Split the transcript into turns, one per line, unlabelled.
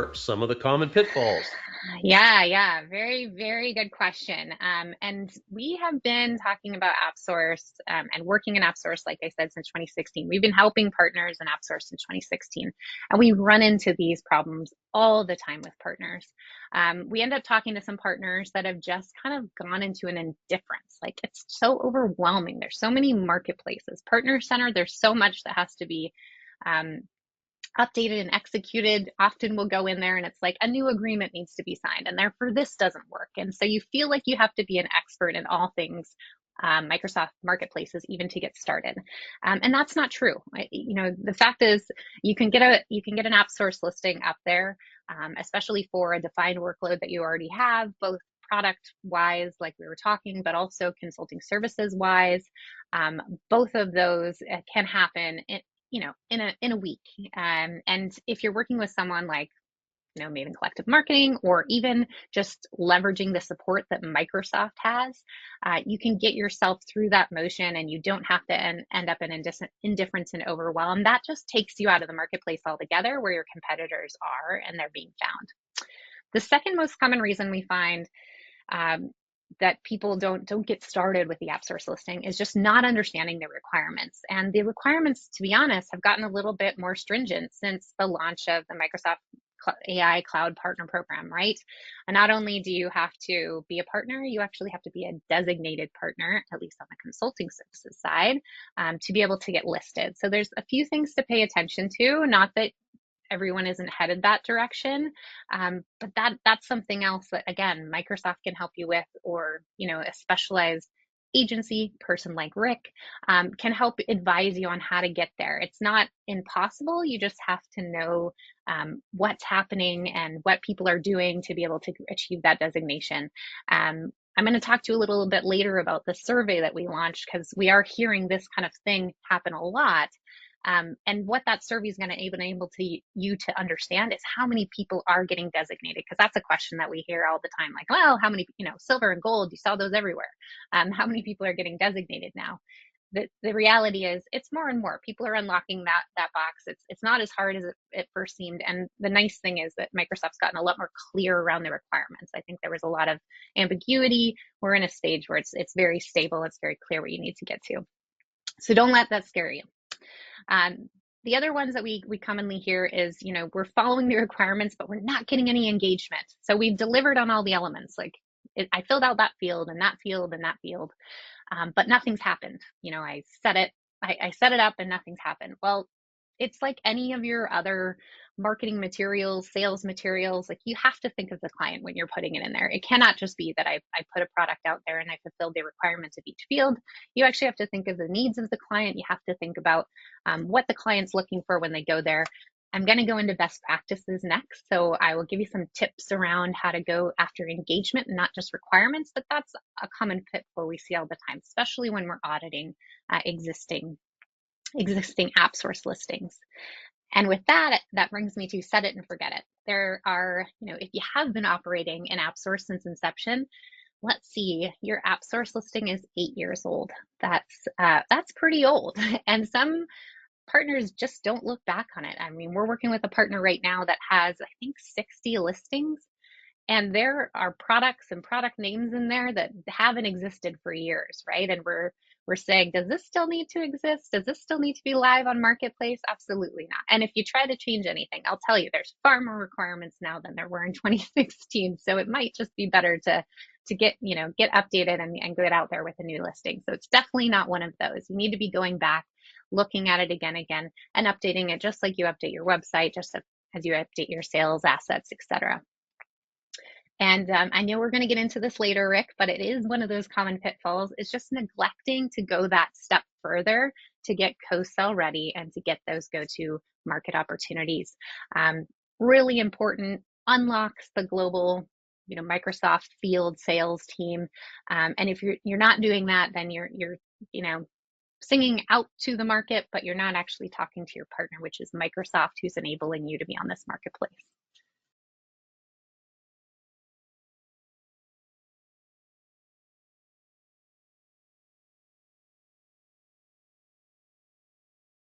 are some of the common pitfalls?
Yeah. Very, very good question. And we have been talking about AppSource and working in AppSource, like I said, since 2016. We've been helping partners in AppSource since 2016, and we run into these problems all the time with partners. We end up talking to some partners that have just kind of gone into an indifference. Like it's so overwhelming. There's so many marketplaces. Partner Center, there's so much that has to be um, updated and executed. Often we'll go in there and it's like a new agreement needs to be signed, and therefore this doesn't work. And so you feel like you have to be an expert in all things Microsoft marketplaces even to get started, and that's not true. The fact is, you can get an app source listing up there, especially for a defined workload that you already have, both product wise, like we were talking, but also consulting services wise. Both of those can happen in a week. And if you're working with someone like, Maven Collective Marketing, or even just leveraging the support that Microsoft has, you can get yourself through that motion, and you don't have to end up in indifference and overwhelm. That just takes you out of the marketplace altogether, where your competitors are and they're being found. The second most common reason we find that people don't get started with the AppSource listing is just not understanding the requirements. And the requirements, to be honest, have gotten a little bit more stringent since the launch of the Microsoft AI Cloud Partner Program, right? And not only do you have to be a partner, you actually have to be a designated partner, at least on the consulting services side, to be able to get listed. So there's a few things to pay attention to. Not that everyone isn't headed that direction, but that's something else that, again, Microsoft can help you with, or a specialized agency person like Rick can help advise you on how to get there. It's not impossible. You just have to know what's happening and what people are doing to be able to achieve that designation. I'm going to talk to you a little bit later about the survey that we launched, because we are hearing this kind of thing happen a lot. And what that survey is going to enable you to understand is how many people are getting designated, because that's a question that we hear all the time. Like, well, how many, silver and gold, you saw those everywhere. How many people are getting designated now? The reality is, it's more and more people are unlocking that box. It's not as hard as it first seemed. And the nice thing is that Microsoft's gotten a lot more clear around the requirements. I think there was a lot of ambiguity. We're in a stage where it's very stable. It's very clear what you need to get to. So don't let that scare you. The other ones that we commonly hear is, we're following the requirements, but we're not getting any engagement. So we've delivered on all the elements. Like I filled out that field and that field and that field, but nothing's happened. I set it up and nothing's happened. Well, it's like any of your other marketing materials, sales materials. Like, you have to think of the client when you're putting it in there. It cannot just be that I put a product out there and I fulfilled the requirements of each field. You actually have to think of the needs of the client. You have to think about what the client's looking for when they go there. I'm going to go into best practices next. So I will give you some tips around how to go after engagement and not just requirements, but that's a common pitfall we see all the time, especially when we're auditing existing AppSource listings. And with that, that brings me to set it and forget it. There are, if you have been operating in AppSource since inception, let's see, your AppSource listing is 8 years old. That's pretty old. And some partners just don't look back on it. I mean, we're working with a partner right now that has, I think, 60 listings. And there are products and product names in there that haven't existed for years, right? And we're saying, does this still need to exist? Does this still need to be live on Marketplace? Absolutely not. And if you try to change anything, I'll tell you, there's far more requirements now than there were in 2016. So it might just be better to get updated and get out there with a new listing. So it's definitely not one of those. You need to be going back, looking at it again, and updating it, just like you update your website, just as you update your sales assets, etc. And I know we're going to get into this later, Rick, but it is one of those common pitfalls. It's just neglecting to go that step further to get co-sell ready and to get those go-to market opportunities. Really important, unlocks the global, Microsoft field sales team. And if you're not doing that, then you're singing out to the market, but you're not actually talking to your partner, which is Microsoft, who's enabling you to be on this marketplace.